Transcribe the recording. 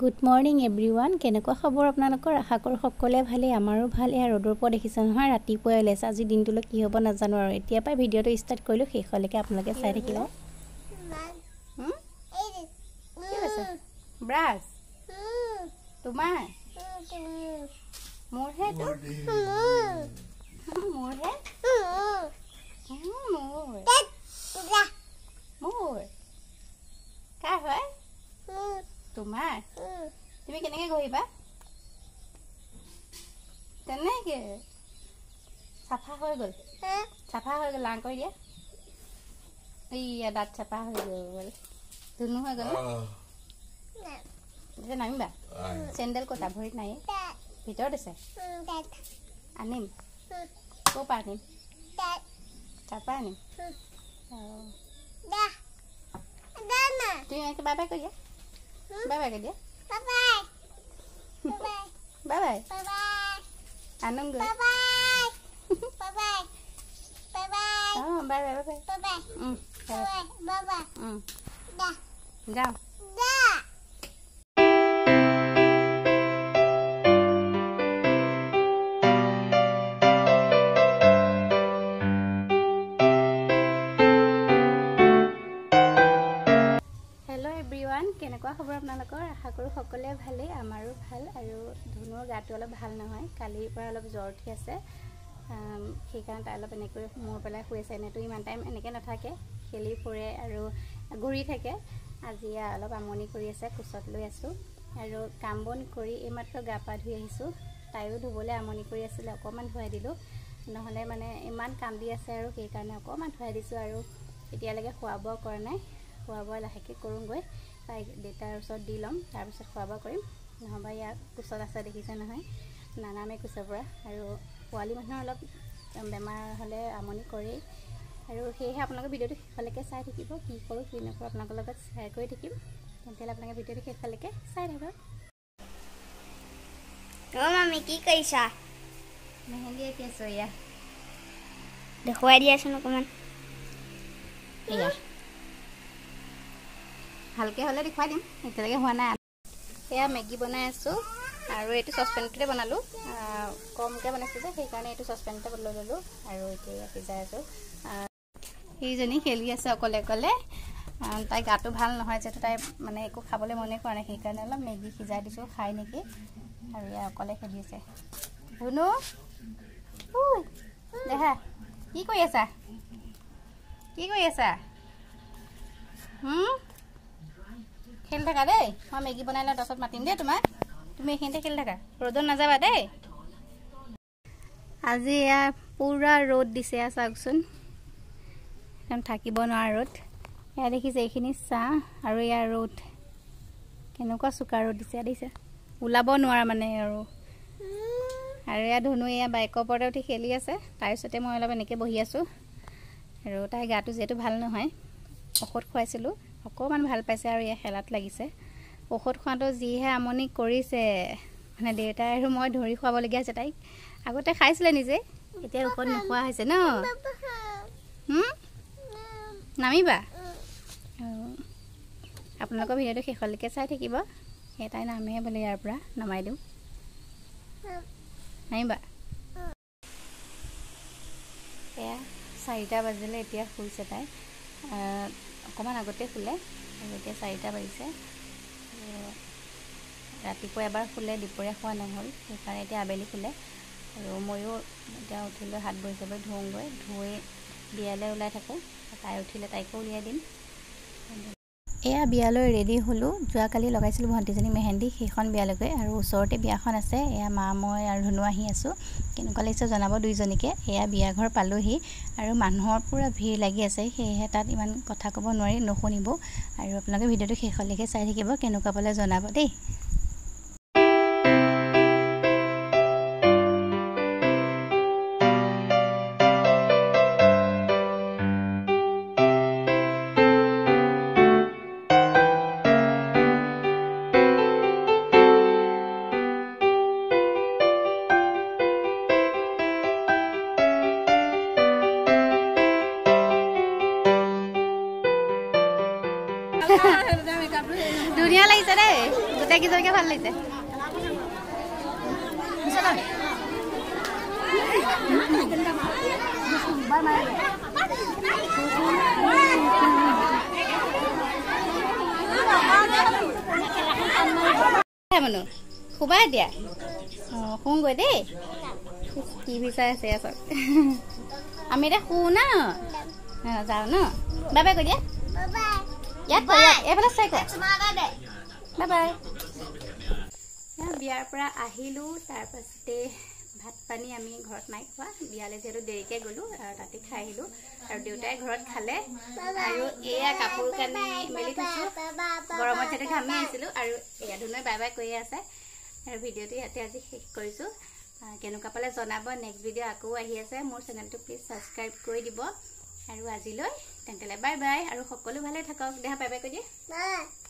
Good morning everyone কেনেকুৱা খবৰ আপোনালোকৰ আশা কৰোঁ সকলোৱে ভালেই আমাৰো ভাল এয়া ৰ'দৰ পৰা দেখিছে নহয় ৰাতিপুৱাই ওলাইছে আজি দিনটোলৈ কি হ'ব নাজানো আৰু এতিয়া পাই ভিডিঅ'টো ষ্টাৰ্ট কৰিলোঁ শেষলৈকে আপোনালোকে চাই থাকিব ব্ৰাছ তোমাৰ মোৰহে মোৰহে মোৰ কাৰ হয় তোমাৰ তুমি কেনেকৈ ঘঁহিবা তেনেকৈ চাফা হৈ গ'ল লাং কৰি দিয়া এইয়া দাঁত চাফা হৈ গ'ল ধুনু হৈ গ'ল এতিয়া নামিবা চেণ্ডেল ক'তা ভৰিত নাই ভিতৰত আছে আনিম ক'ৰ পৰা আনিম তাৰপৰা আনিম তুমি এনেকৈ বাই বাই কৰি দিয়া Bye bye dia. Bye bye. Bye bye. Bye bye. Bye bye. Anong gue? Bye bye. Bye bye. Bye bye. Oh, bye bye bye bye. Bye bye. Bye bye. Bye bye. Dah. Jauh. Dah. কেনেকুৱা খবৰ আপোনালোকৰ আশা কৰোঁ সকলোৱে ভালেই আমাৰো ভাল আৰু ধুনুৰ গাটো অলপ ভাল নহয় কালিৰ পৰা অলপ জ্বৰ উঠি আছে সেইকাৰণে তাই অলপ এনেকৈ মূৰ পেলাই শুই আছে এনেতো ইমান টাইম এনেকৈ নাথাকে খেলি ফুৰে আৰু ঘূৰি থাকে আজি অলপ আমনি কৰি আছে কোচত লৈ আছোঁ আৰু কাম বন কৰি এইমাত্ৰ গা পা ধুই আহিছোঁ তাইও ধুবলৈ আমনি কৰি আছিলে অকণমান ধুৱাই দিলোঁ নহ'লে মানে ইমান কান্দি আছে আৰু সেইকাৰণে অকণমান ধুৱাই দিছোঁ আৰু এতিয়ালৈকে খোৱা বোৱা কৰা নাই খোৱা বোৱা লাহেকৈ কৰোঁগৈ তাইক দেউতাৰ ওচৰত দি ল'ম তাৰপিছত খোৱা বোৱা কৰিম নহ'বা ইয়াত কোচত আছে দেখিছে নহয় নানামে কোচৰ পৰা আৰু পোৱালি মানুহৰ অলপ বেমাৰ হ'লে আমনি কৰেই আৰু সেয়েহে আপোনালোকে ভিডিঅ'টো শেষলৈকে চাই থাকিব কি কৰোঁ কি নকৰোঁ আপোনালোকৰ লগত শ্বেয়াৰ কৰি থাকিম তেতিয়াহ'লে আপোনালোকে ভিডিঅ'টো শেষলৈকে চাই থাকক মামি কি কৰিছা মেহেন্দি আঁকি আছোঁ এয়া দেখুৱাই দিয়াচোন অকণমান এয়া ভালকৈ হ'লে দেখুৱাই দিম এতিয়ালৈকে হোৱা নাই এয়া মেগী বনাই আছোঁ আৰু এইটো চচপেনটোতে বনালোঁ কমকৈ বনাইছোঁ যে সেইকাৰণে এইটো চচপেনতে লৈ ল'লোঁ আৰু এতিয়া সিজাই আছোঁ সেইজনী খেলি আছে অকলে অকলে তাই গাটো ভাল নহয় যিহেতু তাই মানে একো খাবলৈ মনে কৰা নাই সেইকাৰণে অলপ মেগী সিজাই দিছোঁ খাই নেকি আৰু এয়া অকলে খেলি আছে ধুনু দেহা কি কৰি আছা খেলি থাকা দেই মই মেগী বনাই লওঁ তাৰপিছত মাতিম দেই তোমাক তুমি এইখিনিতে খেলি থাকা ৰ'দত নাযাবা দেই আজি এয়া পুৰা ৰ'দ দিছে চাওকচোন একদম থাকিব নোৱাৰা ৰ'দ এয়া দেখিছে এইখিনি চাহ আৰু ইয়াৰ ৰ'দ কেনেকুৱা চোকা ৰ'দ দিছে দেখিছে ওলাব নোৱাৰা মানে আৰু এয়া ধুনু এয়া বাইকৰ ওপৰতে উঠি খেলি আছে তাৰপিছতে মই অলপ এনেকৈ বহি আছোঁ আৰু তাইৰ গাটো যিহেতু ভাল নহয় ঔষধ খুৱাইছিলোঁ অকণমান ভাল পাইছে আৰু এয়া খেলাত লাগিছে ঔষধ খোৱাটো যিহে আমনি কৰিছে মানে দেউতাই আৰু মই ধৰি খুৱাবলগীয়া হৈছে তাইক আগতে খাইছিলে নিজে এতিয়া ঔষধ নোখোৱা হৈছে ন নামিবা আপোনালোকৰ ভিডিঅ'টো শেষলৈকে চাই থাকিব সেই তাই নামে বোলে ইয়াৰ পৰা নমাই দিওঁ নামিবা এয়া 4টা বাজিলে এতিয়া শুইছে তাই অকণমান আগতে শুলে আৰু এতিয়া 4টা বাজিছে ৰাতিপুৱা এবাৰ শুলে দুপৰীয়া খোৱা নহ'ল সেইকাৰণে এতিয়া আবেলি শুলে আৰু ময়ো এতিয়া উঠিলৈ হাত ভৰি চবৰে ধুওঁগৈ ধুই বিয়ালৈ ওলাই থাকোঁ তাই উঠিলে তাইকো উলিয়াই দিম এয়া বিয়ালৈ ৰেডি হ'লোঁ যোৱাকালি লগাইছিলোঁ ভণ্টিজনী মেহেন্দি সেইখন বিয়ালৈকে আৰু ওচৰতে বিয়াখন আছে এয়া মা মই আৰু ধুনু আহি আছোঁ কেনেকুৱা লাগিছে জনাব দুইজনীকে এয়া বিয়াঘৰ পালোহি আৰু মানুহৰ পূৰা ভিৰ লাগি আছে সেয়েহে তাত ইমান কথা ক'ব নোৱাৰি নুশুনিব আৰু আপোনালোকে ভিডিঅ'টো শেষলৈকে চাই থাকিব কেনেকুৱা পালে জনাব দেই ধুনীয়া লাগিছে দেই এতিয়া কি জলকীয়া ভাল লাগিছে মনু শুবা এতিয়া শুংগৈ দেই টিভি চাই আছে আচল আমি এতিয়া শু ন যাওঁ ন বাই বাই কৈ দিয়া ইয়াত এইফালে চাই কোৱা বাই বাই বিয়াৰ পৰা আহিলোঁ তাৰপাছতে ভাত পানী আমি ঘৰত নাই খোৱা বিয়ালৈ যিহেতু দেৰিকৈ গ'লোঁ তাতে খাই আহিলোঁ আৰু দেউতাই ঘৰত খালে আৰু এয়া কাপোৰ কানি মেলি থৈছোঁ গৰমত যিহেতু ঘামি আহিছিলোঁ আৰু এয়া ধুনুৱে বাই বাই কৈয়ে আছে আৰু ভিডিঅ'টো ইয়াতে আজি শেষ কৰিছোঁ কেনেকুৱা পালে জনাব নেক্সট ভিডিঅ' আকৌ আহি আছে মোৰ চেনেলটো প্লিজ ছাবস্ক্ৰাইব কৰি দিব আৰু আজিলৈ তেন্তে বাই বাই আৰু সকলো ভালে থাকক দেহা বাই বাই কৈ দিয়ে